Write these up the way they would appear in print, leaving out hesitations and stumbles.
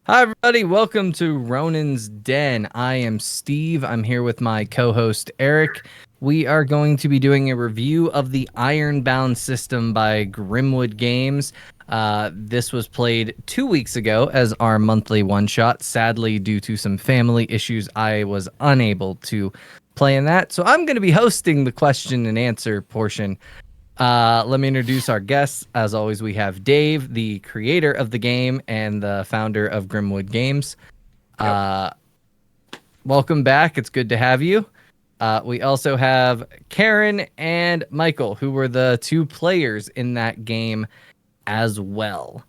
Hi, everybody. Welcome to Ronin's Den. I am Steve. I'm here with my co host, Eric. We are going to be doing a review of the Ironbound system by Grimwood Games. This was played 2 weeks ago as our monthly one shot. Sadly, due to some family issues, I was unable to play in that. So I'm going to be hosting the question and answer portion. Let me introduce our guests. As always, we have Dave, the creator of the game and the founder of Grimwood Games. Uh, Welcome back. It's good to have you. We also have Karen and Michael, who were the two players in that game as well.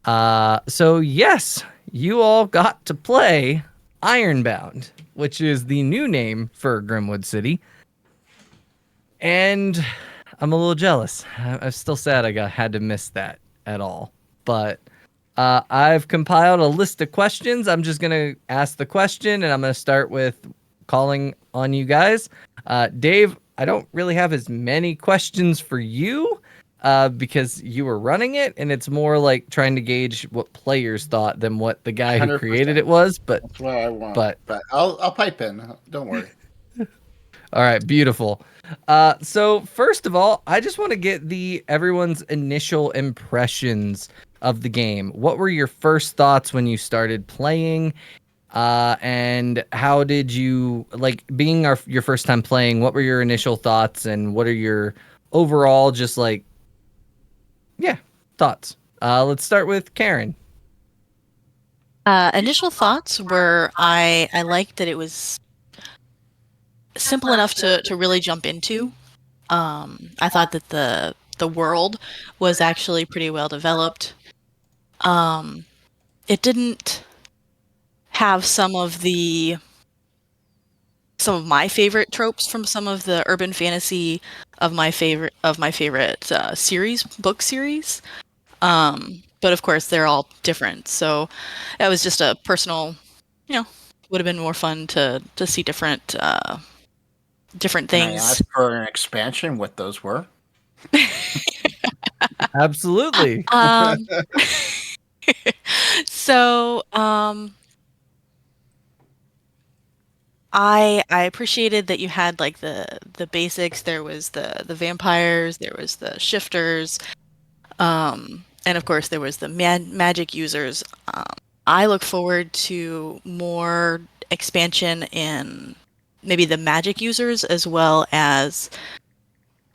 So, yes, you all got to play Ironbound, which is the new name for Grimwood City. And I'm a little jealous. I'm still sad I had to miss that at all. But I've compiled a list of questions. I'm just gonna ask the question, and I'm gonna start with calling on you guys. Dave, I don't really have as many questions for you because you were running it, and it's more like trying to gauge what players thought than what the guy who created 100%. it was. That's what I want. But But I'll pipe in. Don't worry. All right, beautiful. So first of all, I just want to get everyone's initial impressions of the game. What were your first thoughts when you started playing? And how did you like being your first time playing? What were your initial thoughts, and what are your overall just like, yeah, thoughts? Let's start with Karen. Initial thoughts were I liked that it was simple enough to really jump into. I thought that the world was actually pretty well developed. It didn't have some of my favorite tropes from some of the urban fantasy of my favorite book series. But of course they're all different. So that was just a personal, would have been more fun to see different Can I things. ask for an expansion what those were? Absolutely. Um, so I appreciated that you had like the basics. There was the vampires, there was the shifters, and of course there was the magic users. I look forward to more expansion in maybe the magic users as well as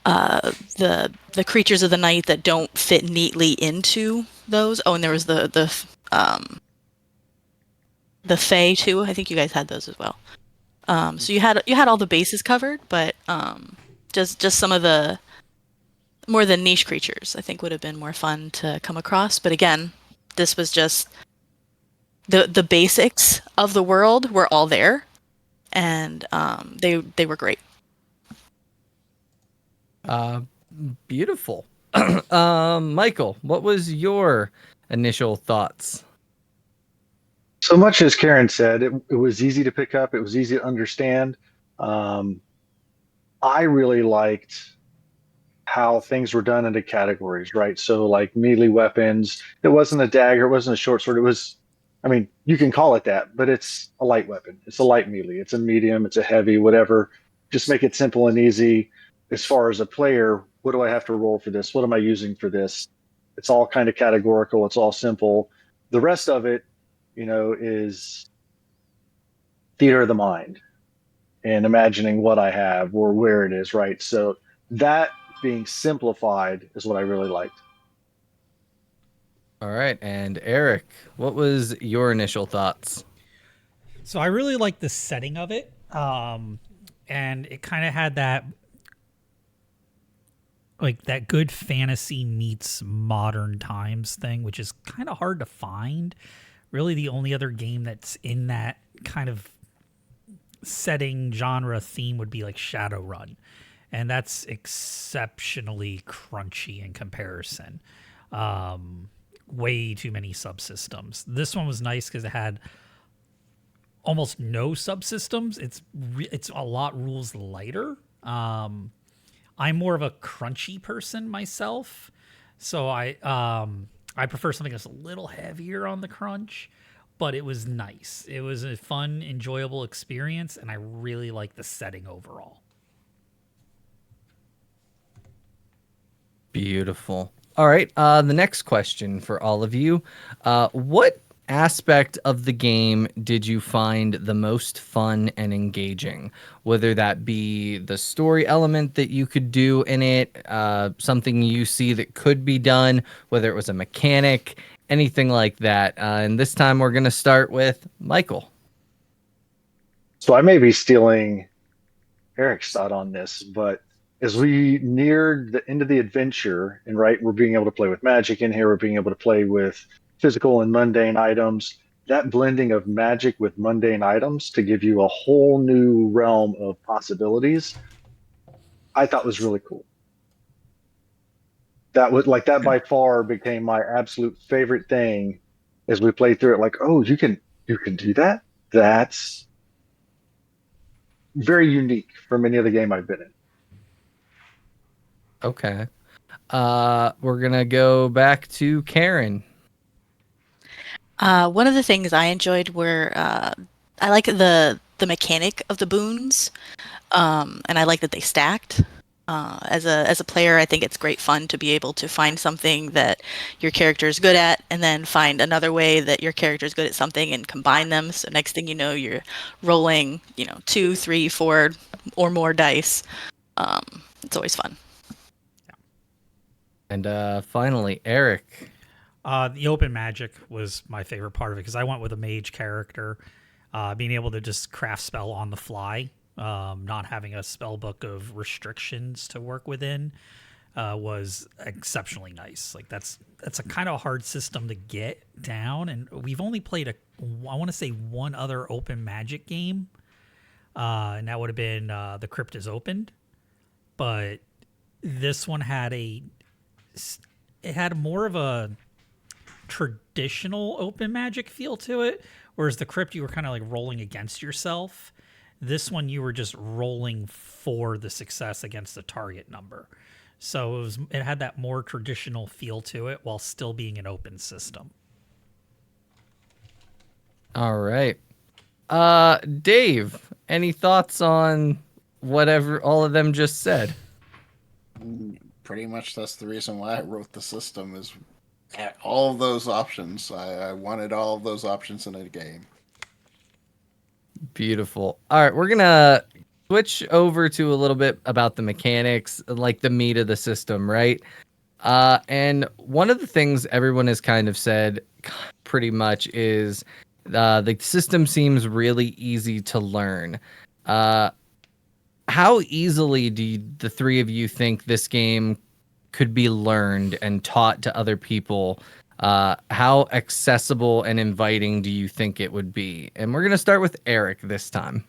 the creatures of the night that don't fit neatly into those. Oh, and there was the Fae too. I think you guys had those as well. So you had all the bases covered, but just some of the more the niche creatures I think would have been more fun to come across. But again, this was just the basics of the world were all there, and they were great. Beautiful. Michael, what was your initial thoughts? So much as Karen said, it was easy to pick up. It was easy to understand. Um, I really liked how things were done into categories, right? So like melee weapons, it wasn't a dagger, it wasn't a short sword. It was, I mean, you can call it that, but it's a light weapon. It's a light melee. It's a medium. It's a heavy, whatever. Just make it simple and easy. As far as a player, what do I have to roll for this? What am I using for this? It's all kind of categorical. It's all simple. The rest of it, is theater of the mind and imagining what I have or where it is, right? So that being simplified is what I really liked. All right, and Eric, what was your initial thoughts? So I really like the setting of it, and it kind of had that like that good fantasy meets modern times thing, which is kind of hard to find. Really, the only other game that's in that kind of setting genre theme would be like Shadowrun, and that's exceptionally crunchy in comparison. Way too many subsystems. This one was nice because it had almost no subsystems. It's a lot rules lighter. I'm more of a crunchy person myself, so I prefer something that's a little heavier on the crunch. but it was nice. It was a fun, enjoyable experience, and I really like the setting overall. Beautiful. All right. The next question for all of you. What aspect of the game did you find the most fun and engaging? Whether that be the story element that you could do in it, something you see that could be done, whether it was a mechanic, anything like that. And this time we're going to start with Michael. So I may be stealing Eric's thought on this, but as we neared the end of the adventure, and right, we're being able to play with magic in here, we're being able to play with physical and mundane items. That blending of magic with mundane items to give you a whole new realm of possibilities, I thought was really cool. That by far became my absolute favorite thing as we played through it. Like, oh, you can do that? That's very unique from any other game I've been in. Okay. We're going to go back to Karen. One of the things I enjoyed were I like the mechanic of the boons, and I like that they stacked. As a player, I think it's great fun to be able to find something that your character is good at, and then find another way that your character is good at something, and combine them. So next thing you know, you're rolling, 2, 3, 4, or more dice. It's always fun. And finally, Eric. The open magic was my favorite part of it because I went with a mage character. Being able to just craft spell on the fly, not having a spell book of restrictions to work within, was exceptionally nice. Like that's a kind of hard system to get down, and we've only played I want to say one other open magic game, and that would have been The Crypt is Opened, but this one had more of a traditional open magic feel to it, whereas the Crypt you were kind of like rolling against yourself. This one you were just rolling for the success against the target number, so it had that more traditional feel to it while still being an open system. All right. Dave, any thoughts on whatever all of them just said? Pretty much that's the reason why I wrote the system is all of those options. I wanted all of those options in a game. Beautiful. All right, we're going to switch over to a little bit about the mechanics, like the meat of the system, right? And one of the things everyone has kind of said pretty much is the system seems really easy to learn. How easily do the three of you think this game could be learned and taught to other people? How accessible and inviting do you think it would be? And we're going to start with Eric this time.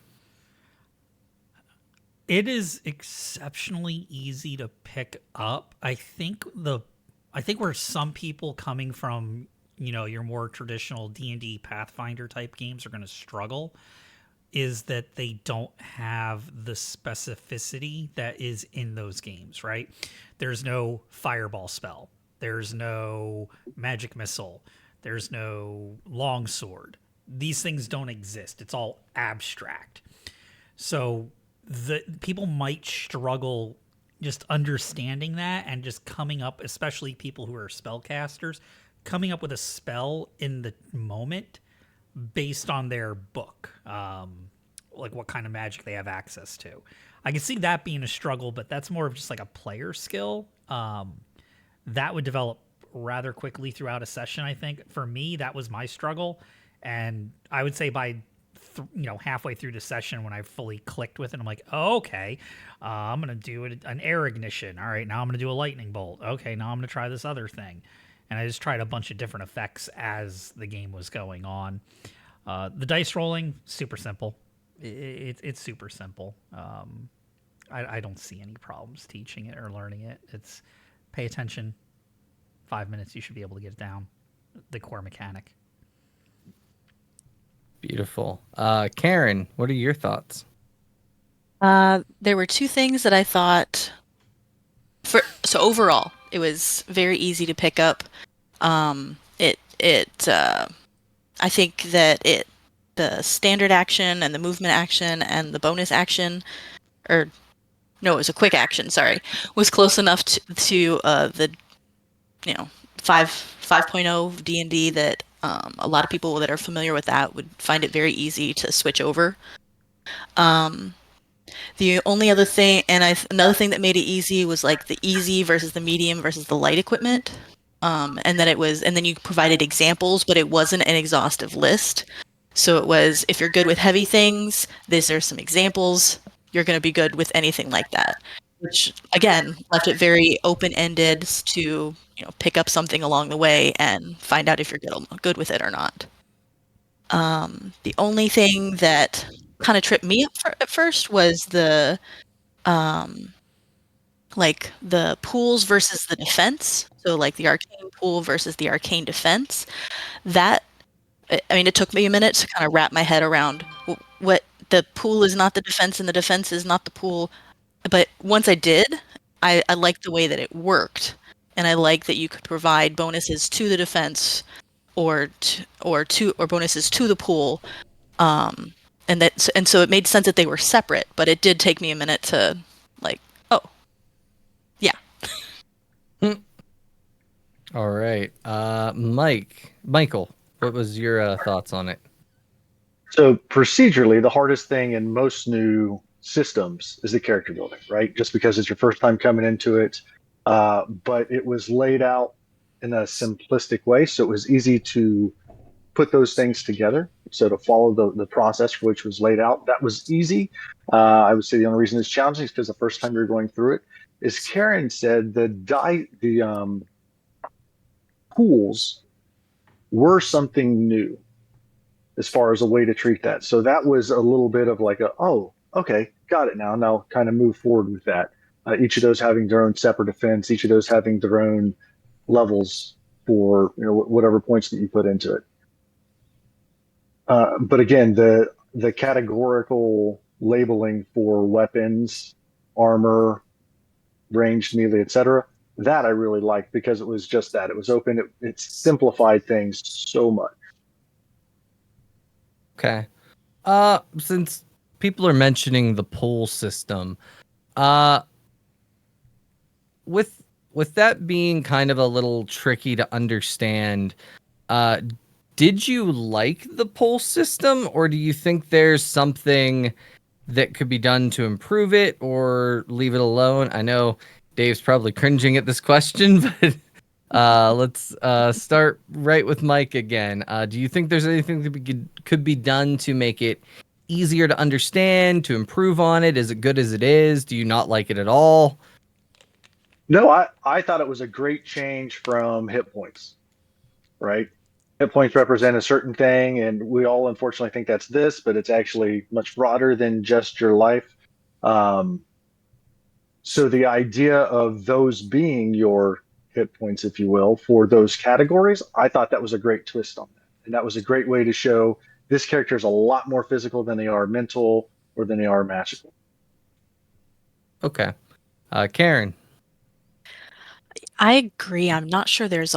It is exceptionally easy to pick up. I think where some people coming from, your more traditional D&D Pathfinder type games are going to struggle is that they don't have the specificity that is in those games, right? There's no fireball spell. There's no magic missile. There's no longsword. These things don't exist. It's all abstract. So the people might struggle just understanding that and just coming up, especially people who are spellcasters, coming up with a spell in the moment based on their book, like what kind of magic they have access to. I can see that being a struggle, but that's more of just like a player skill. That would develop rather quickly throughout a session, I think. For me, that was my struggle. And I would say by halfway through the session when I fully clicked with it, I'm like, oh, okay, I'm going to do an air ignition. All right, now I'm going to do a lightning bolt. Okay, now I'm going to try this other thing. And I just tried a bunch of different effects as the game was going on. The dice rolling, super simple. It's super simple. I don't see any problems teaching it or learning it. It's pay attention. 5 minutes, you should be able to get it down. The core mechanic. Beautiful. Karen, what are your thoughts? There were two things that I thought. So overall, it was very easy to pick up. It I think that the standard action and the movement action and the bonus action, or no, it was a quick action, sorry, was close enough to the, 5.0 D&D that a lot of people that are familiar with that would find it very easy to switch over. The only other thing, another thing that made it easy was like the easy versus the medium versus the light equipment. And then you provided examples, but it wasn't an exhaustive list. So it was, if you're good with heavy things, these are some examples. You're going to be good with anything like that, which again left it very open-ended to pick up something along the way and find out if you're good with it or not. The only thing that kind of tripped me up at first was the like the pools versus the defense. So like the arcane pool versus the arcane defense. That, I mean, it took me a minute to kind of wrap my head around what the pool is not the defense and the defense is not the pool. But once I did, I liked the way that it worked, and I like that you could provide bonuses to the defense or bonuses to the pool. And so it made sense that they were separate, but it did take me a minute to like, oh, yeah. All right. Michael, what was your thoughts on it? So procedurally, the hardest thing in most new systems is the character building, right? Just because it's your first time coming into it. But it was laid out in a simplistic way, so it was easy to put those things together. So to follow the process which was laid out, that was easy. I would say the only reason it's challenging is because the first time you're going through it, as Karen said, the pools were something new as far as a way to treat that. So that was a little bit of like oh, okay, got it now. Now kind of move forward with that. Each of those having their own separate defense, each of those having their own levels for whatever points that you put into it. But again, the categorical labeling for weapons, armor, ranged melee, etc., that I really liked because it was just that. It was open. It simplified things so much. Okay. Since people are mentioning the pool system, with that being kind of a little tricky to understand, did you like the poll system, or do you think there's something that could be done to improve it or leave it alone? I know Dave's probably cringing at this question, but let's start right with Mike again. Do you think there's anything that could be done to make it easier to understand, to improve on it? Is it good as it is? Do you not like it at all? No, I thought it was a great change from hit points, right? Hit points represent a certain thing, and we all unfortunately think that's this, but it's actually much broader than just your life. So the idea of those being your hit points, if you will, for those categories, I thought that was a great twist on that. And that was a great way to show this character is a lot more physical than they are mental or than they are magical. Okay. Karen. I agree. I'm not sure there was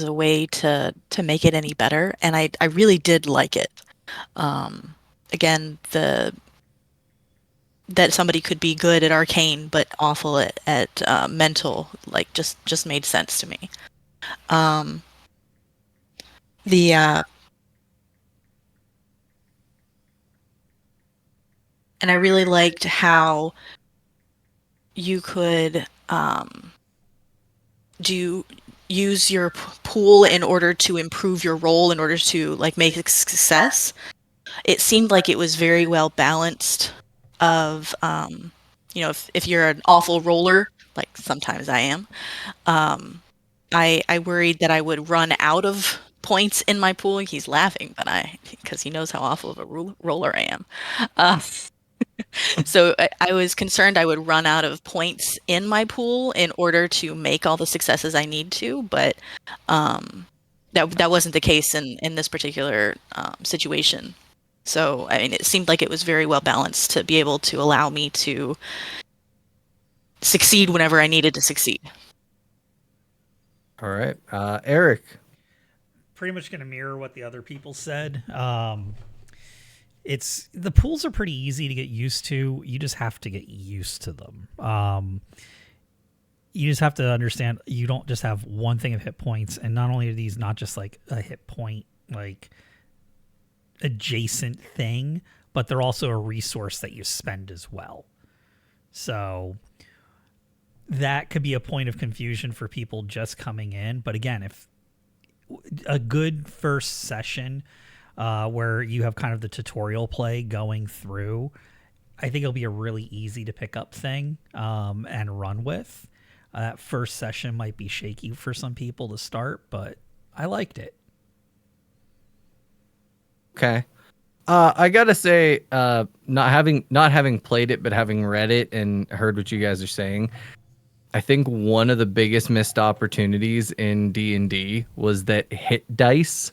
a way to make it any better, and I really did like it. Again, that somebody could be good at arcane but awful at mental, like just made sense to me. The and I really liked how you could use your pool in order to improve your role, in order to like make a success. It seemed like it was very well balanced of if you're an awful roller, like sometimes I am, I worried that I would run out of points in my pool. He's laughing, but because he knows how awful of a roller I am. So I was concerned I would run out of points in my pool in order to make all the successes I need to, but that wasn't the case in this particular situation. So I mean, it seemed like it was very well balanced to be able to allow me to succeed whenever I needed to succeed. All right. Eric. pretty much going to mirror what the other people said. It's the pools are pretty easy to get used to. You just have to get used to them. You just have to understand you don't just have one thing of hit points, and not only are these not just like a hit point like adjacent thing, but they're also a resource that you spend as well. So that could be a point of confusion for people just coming in. But again, if a good first session where you have kind of the tutorial play going through, I think it'll be a really easy to pick up thing and run with. That first session might be shaky for some people to start, but I liked it. Okay. I gotta say, not having played it, but having read it and heard what you guys are saying, I think one of the biggest missed opportunities in D&D was that hit dice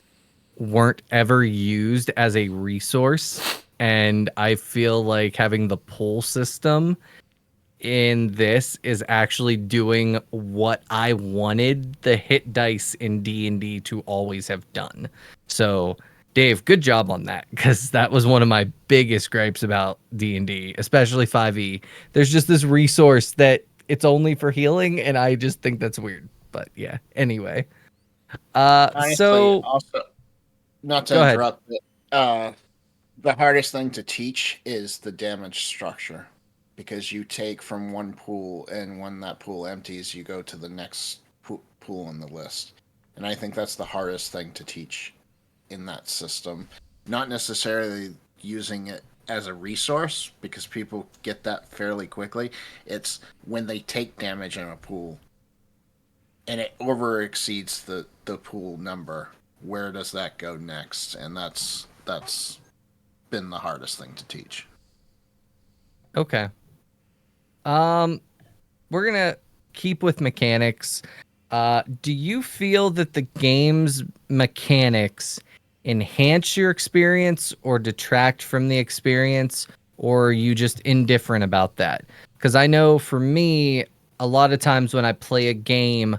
weren't ever used as a resource, and I feel like having the pull system in this is actually doing what I wanted the hit dice in D&D to always have done. So, Dave, good job on that, because that was one of my biggest gripes about D&D, especially 5e. There's just this resource that it's only for healing, and I just think that's weird. But yeah, anyway. Honestly, So also, not go to ahead. interrupt, but the hardest thing to teach is the damage structure, because you take from one pool, and when that pool empties, you go to the next pool in the list. And I think that's the hardest thing to teach in that system. Not necessarily using it as a resource, because people get that fairly quickly. It's when they take damage in a pool and it over exceeds the pool number, where does that go next? And that's been the hardest thing to teach. Okay. We're gonna keep with mechanics. Do you feel that the game's mechanics enhance your experience or detract from the experience, or are you just indifferent about that? Because I know for me, a lot of times when I play a game,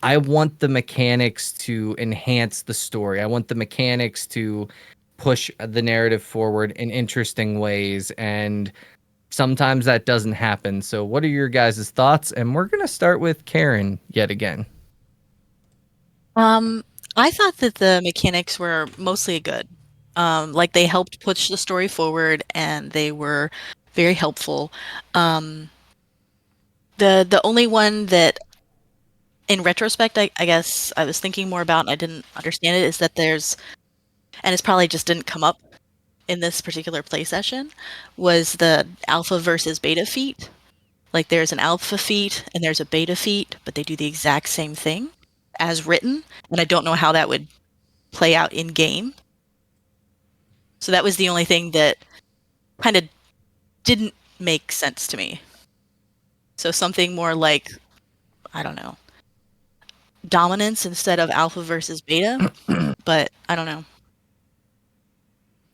I want the mechanics to enhance the story. I want the mechanics to push the narrative forward in interesting ways, and sometimes that doesn't happen. So what are your guys' thoughts? And we're going to start with Karen yet again. I thought that the mechanics were mostly good. Like they helped push the story forward, and they were very helpful. Um, the only one that, in retrospect, I guess I was thinking more about and I didn't understand it is that there's, and it's probably just didn't come up in this particular play session, was the alpha versus beta feat. Like there's an alpha feat and there's a beta feat, but they do the exact same thing as written, and I don't know how that would play out in game. So that was the only thing that kind of didn't make sense to me. So something more like, I don't know, dominance instead of alpha versus beta, but I don't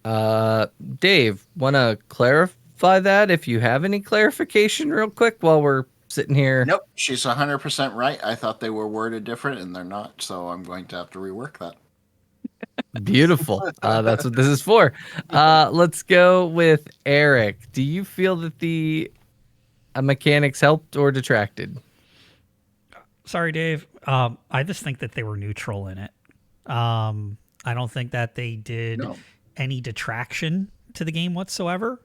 know. Dave, want to clarify that if you have any clarification real quick while we're sitting here? Nope, she's 100% right. I thought they were worded different, and they're not, so I'm going to have to rework that. Beautiful. That's what this is for. Let's go with Eric. Do you feel that the mechanics helped or detracted? Sorry, Dave. I just think that they were neutral in it. I don't think that they did No. any detraction to the game whatsoever.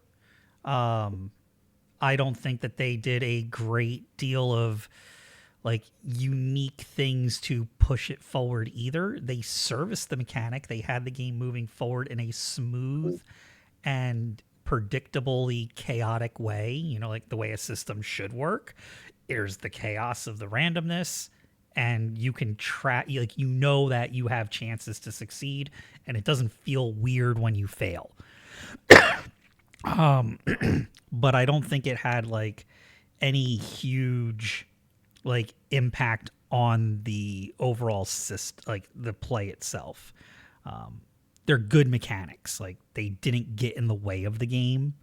I don't think that they did a great deal of like unique things to push it forward either. They serviced the mechanic. They had the game moving forward in a smooth and predictably chaotic way, you know, like the way a system should work. There's the chaos of the randomness, and you can track, like, you know that you have chances to succeed, and it doesn't feel weird when you fail. But I don't think it had like any huge like impact on the overall system, like the play itself. They're good mechanics. Like they didn't get in the way of the game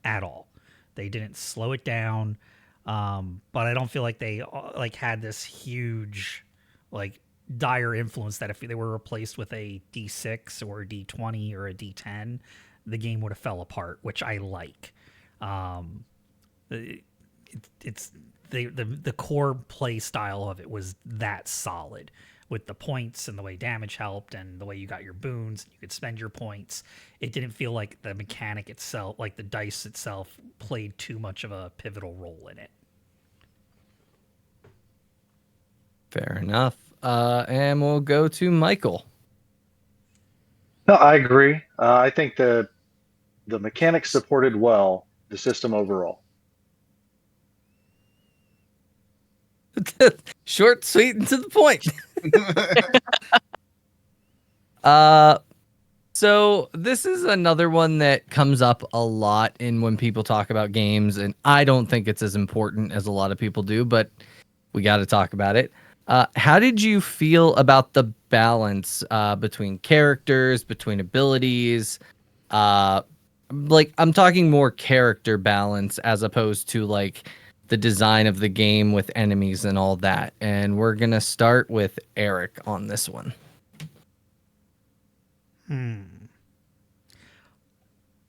at all. They didn't slow it down. But I don't feel like they like had this huge like dire influence that if they were replaced with a D6 or a D20 or a D10, the game would have fell apart, which I like. It's the core play style of it was that solid with the points and the way damage helped and the way you got your boons, you could spend your points. It didn't feel like the mechanic itself, like the dice itself, played too much of a pivotal role in it. Fair enough. And we'll go to Michael. No, I agree. I think the mechanics supported well the system overall. Short, sweet, and to the point. So this is another one that comes up a lot in when people talk about games, and I don't think it's as important as a lot of people do, but we got to talk about it. How did you feel about the balance between characters, between abilities? Like, I'm talking more character balance as opposed to like the design of the game with enemies and all that. And we're gonna start with Eric on this one.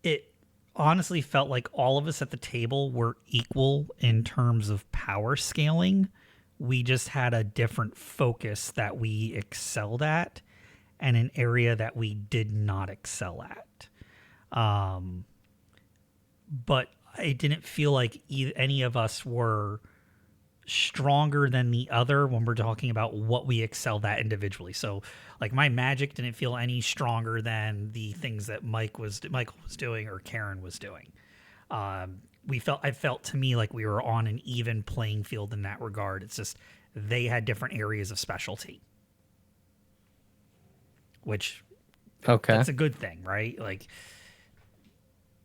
It honestly felt like all of us at the table were equal in terms of power scaling. We just had a different focus that we excelled at and an area that we did not excel at. But it didn't feel like any of us were stronger than the other when we're talking about what we excelled at individually. So like my magic didn't feel any stronger than the things that Michael was doing or Karen was doing. I felt to me like we were on an even playing field in that regard. It's just they had different areas of specialty, which that's a good thing, right? Like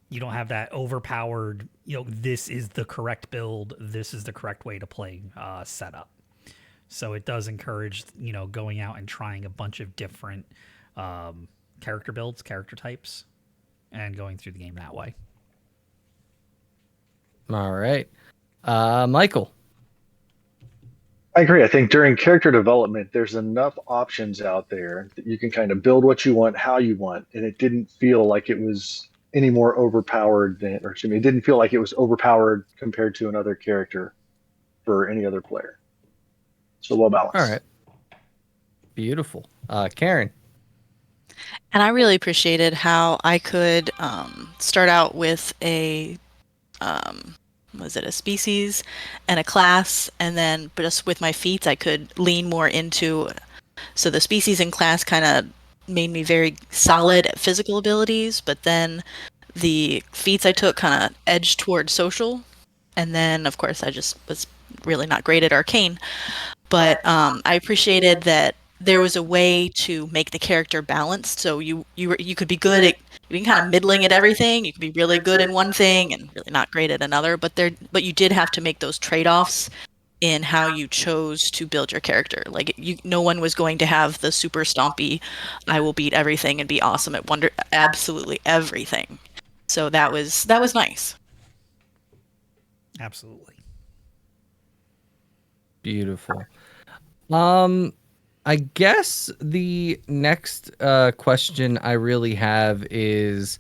you don't have that overpowered, this is the correct build, this is the correct way to play setup. So it does encourage, going out and trying a bunch of different character builds, character types, and going through the game that way. All right. Michael. I agree. I think during character development, there's enough options out there that you can kind of build what you want, how you want, and it didn't feel like it was any more overpowered than, or excuse me, it didn't feel like it was overpowered compared to another character for any other player. So well balanced. All right. Beautiful. Karen. And I really appreciated how I could start out with a species and a class, and then just with my feats I could lean more into. So the species and class kind of made me very solid at physical abilities, but then the feats I took kind of edged toward social, and then of course I just was really not great at arcane. But I appreciated that there was a way to make the character balanced. So you could be good at, you can kind of middling at everything. You could be really good in one thing and really not great at another. But you did have to make those trade-offs in how you chose to build your character. Like no one was going to have the super stompy, I will beat everything and be awesome at absolutely everything. So that was nice. Absolutely. Beautiful. I guess the next question I really have is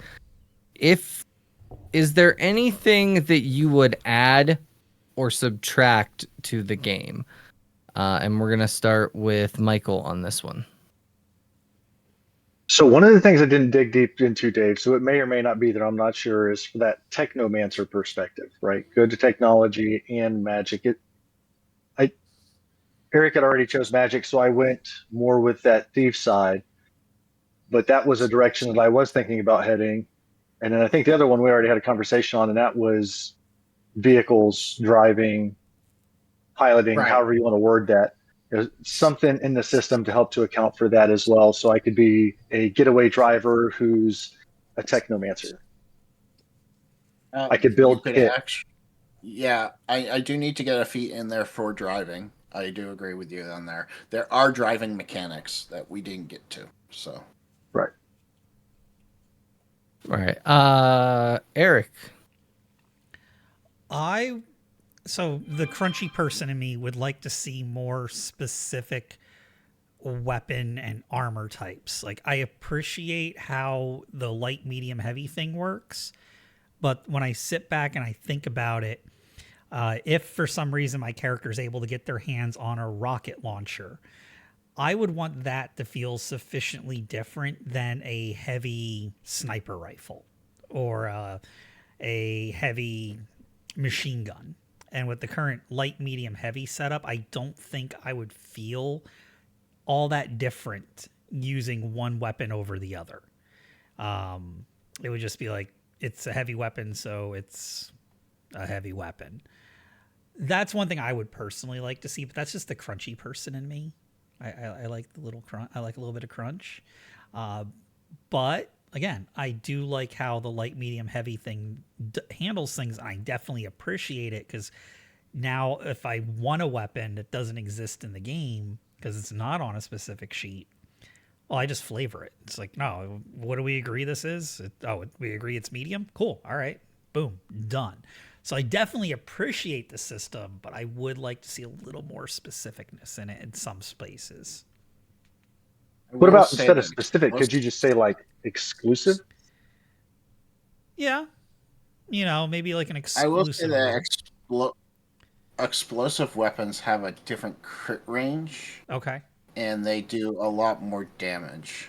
is there anything that you would add or subtract to the game? And we're going to start with Michael on this one. So one of the things I didn't dig deep into, Dave, so it may or may not be that I'm not sure, is for that technomancer perspective, right? Good to technology and magic. Eric had already chose magic, so I went more with that thief side. But that was a direction that I was thinking about heading. And then I think the other one we already had a conversation on, and that was vehicles, driving, piloting, Right. however you want to word that. There's something in the system to help to account for that as well. So I could be a getaway driver who's a technomancer. I could build kit. Yeah, I do need to get a feat in there for driving. I do agree with you on there. There are driving mechanics that we didn't get to. So Right. All right. Eric. So the crunchy person in me would like to see more specific weapon and armor types. Like, I appreciate how the light, medium, heavy thing works, but when I sit back and I think about it, if for some reason my character is able to get their hands on a rocket launcher, I would want that to feel sufficiently different than a heavy sniper rifle or a heavy machine gun. And with the current light, medium, heavy setup, I don't think I would feel all that different using one weapon over the other. It would just be like, it's a heavy weapon, so it's a heavy weapon. That's one thing I would personally like to see, but that's just the crunchy person in me. I like the little crunch. I like a little bit of crunch. But again, I do like how the light, medium, heavy thing handles things. I definitely appreciate it, because now if I want a weapon that doesn't exist in the game because it's not on a specific sheet, well, I just flavor it. It's like, no, what do we agree this is? We agree it's medium? Cool. All right. Boom. Done. So I definitely appreciate the system, but I would like to see a little more specificness in it in some spaces. What about instead of specific, could you just say like exclusive? Yeah. Maybe like an exclusive. I will say that explosive weapons have a different crit range. Okay. And they do a lot more damage.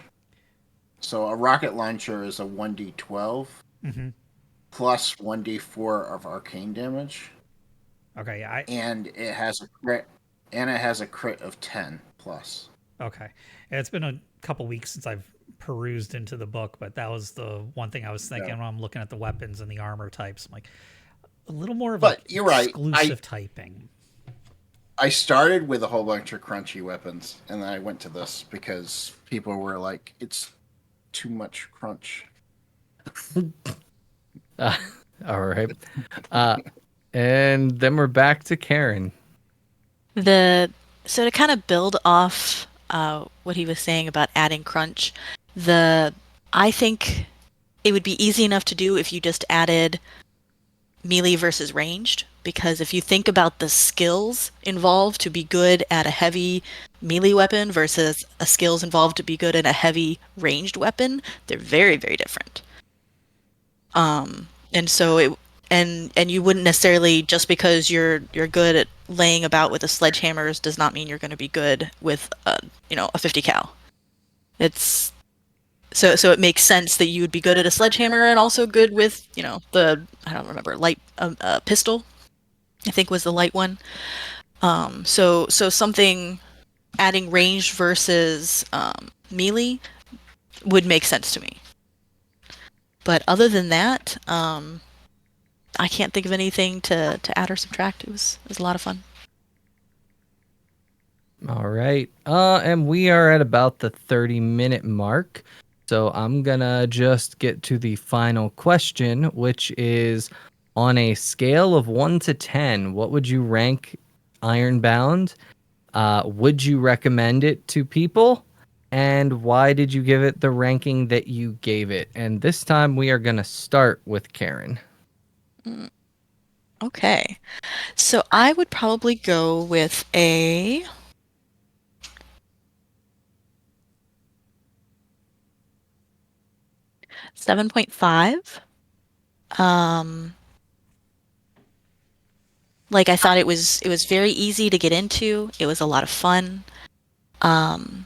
So a rocket launcher is a 1d12 plus 1d4 of arcane damage. Okay, and it has a crit of 10 plus. Okay. It's been a couple weeks since I've perused into the book, but that was the one thing I was thinking when I'm looking at the weapons and the armor types. I'm like, a little more of exclusive typing. I started with a whole bunch of crunchy weapons, and then I went to this because people were like, it's too much crunch. All right. And then we're back to Karen. So to kind of build off what he was saying about adding crunch, I think it would be easy enough to do if you just added melee versus ranged, because if you think about the skills involved to be good at a heavy melee weapon versus a skills involved to be good at a heavy ranged weapon, they're very, very different. And so and you wouldn't necessarily, just because you're good at laying about with the sledgehammers does not mean you're going to be good with a 50 cal. It's so it makes sense that you would be good at a sledgehammer and also good with the, I don't remember, light pistol, I think was the light one. So something adding ranged versus melee would make sense to me. But other than that, I can't think of anything to add or subtract. It was a lot of fun. All right. And we are at about the 30-minute mark. So I'm going to just get to the final question, which is, on a scale of 1 to 10, what would you rank Ironbound? Would you recommend it to people? And why did you give it the ranking that you gave it? And this time we are going to start with Karen. Okay. So I would probably go with a 7.5. Like, I thought it was very easy to get into. It was a lot of fun. And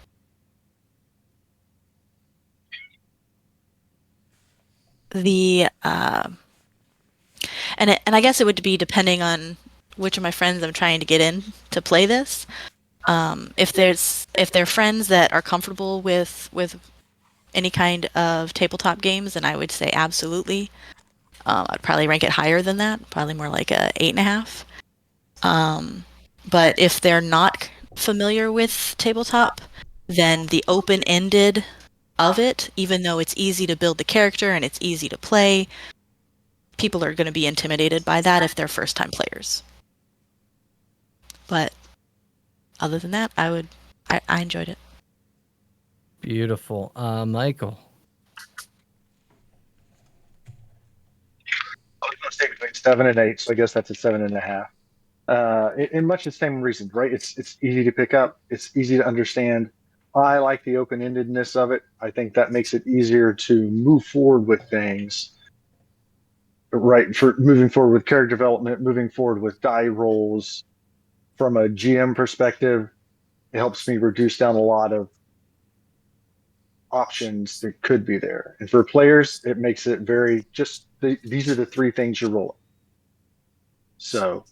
I guess it would be depending on which of my friends I'm trying to get in to play this. If they're friends that are comfortable with any kind of tabletop games, then I would say absolutely. I'd probably rank it higher than that, probably more like a 8.5. But if they're not familiar with tabletop, then the open-ended of it, even though it's easy to build the character and it's easy to play, people are going to be intimidated by that if they're first-time players. But other than that, I enjoyed it. Beautiful. Michael. I was going to say between 7 and 8, so I guess that's a 7.5. In much the same reason, right? It's easy to pick up. It's easy to understand. I like the open-endedness of it. I think that makes it easier to move forward with things. Right, for moving forward with character development, moving forward with die rolls. From a GM perspective, it helps me reduce down a lot of options that could be there. And for players, it makes it very just these are the three things you're rolling. So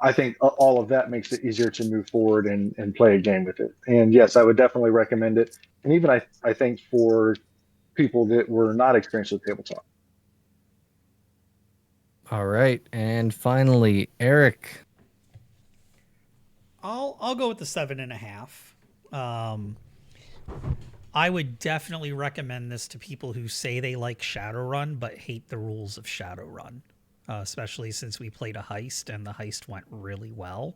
I think all of that makes it easier to move forward and play a game with it. And yes, I would definitely recommend it. And even I think for people that were not experienced with tabletop. All right, and finally, Eric. I'll go with the 7.5. I would definitely recommend this to people who say they like Shadowrun but hate the rules of Shadowrun, especially since we played a heist and the heist went really well.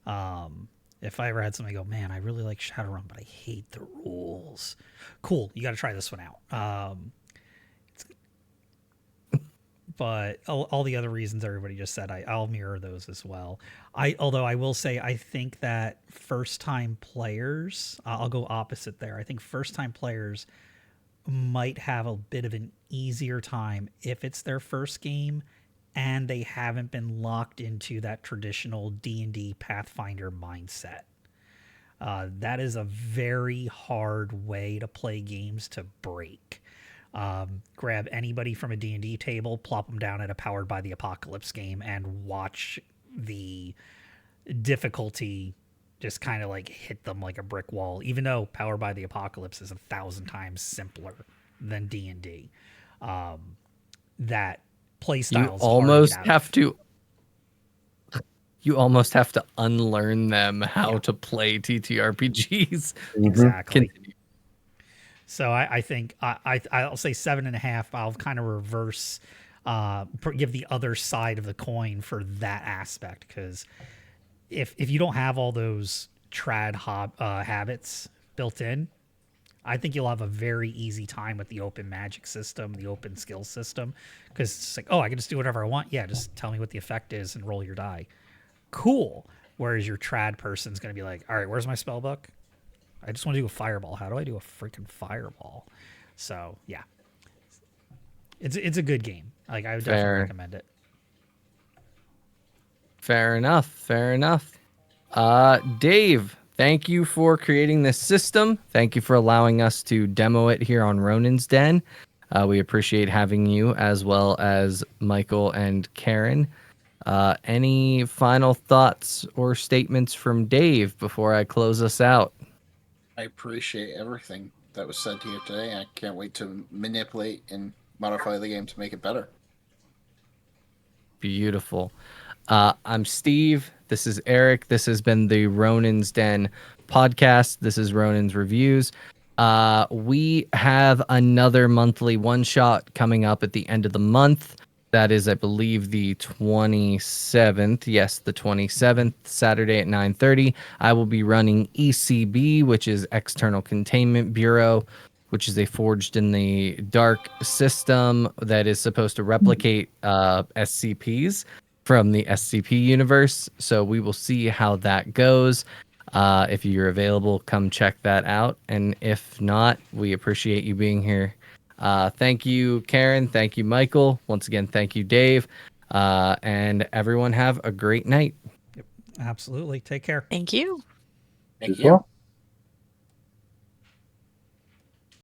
If I ever had somebody go, man, I really like Shadowrun but I hate the rules. Cool, you got to try this one out. But all the other reasons everybody just said, I'll mirror those as well. Although I will say, I think that first-time players, I'll go opposite there. I think first-time players might have a bit of an easier time if it's their first game and they haven't been locked into that traditional D&D Pathfinder mindset. That is a very hard way to play games to break. Grab anybody from a D&D table, plop them down at a Powered by the Apocalypse game, and watch the difficulty just kind of like hit them like a brick wall, even though Powered by the Apocalypse is 1,000 times simpler than D&D. That play style You almost have to unlearn them how to play TTRPGs. Exactly. So I think I'll say 7.5. I'll kind of reverse, give the other side of the coin for that aspect, because if you don't have all those trad habits built in, I think you'll have a very easy time with the open magic system, the open skill system, because it's like, oh, I can just do whatever I want. Yeah, just tell me what the effect is and roll your die. Cool. Whereas your trad person's going to be like, all right, where's my spell book? I just want to do a fireball. How do I do a freaking fireball? So yeah, it's a good game. Like, I would definitely recommend it. Fair enough. Fair enough. Dave, thank you for creating this system. Thank you for allowing us to demo it here on Ronin's Den. We appreciate having you, as well as Michael and Karen. Any final thoughts or statements from Dave before I close us out? I appreciate everything that was said here today. I can't wait to manipulate and modify the game to make it better. Beautiful. I'm Steve. This is Eric. This has been the Ronin's Den podcast. This is Ronin's Reviews. We have another monthly one-shot coming up at the end of the month. That is, I believe, the 27th. Yes, the 27th, Saturday at 9:30. I will be running ECB, which is External Containment Bureau, which is a forged in the dark system that is supposed to replicate SCPs from the SCP universe. So we will see how that goes. If you're available, come check that out. And if not, we appreciate you being here. Thank you, Karen. Thank you, Michael. Once again, thank you, Dave. And everyone have a great night. Yep, absolutely. Take care. Thank you. Thank As you. well.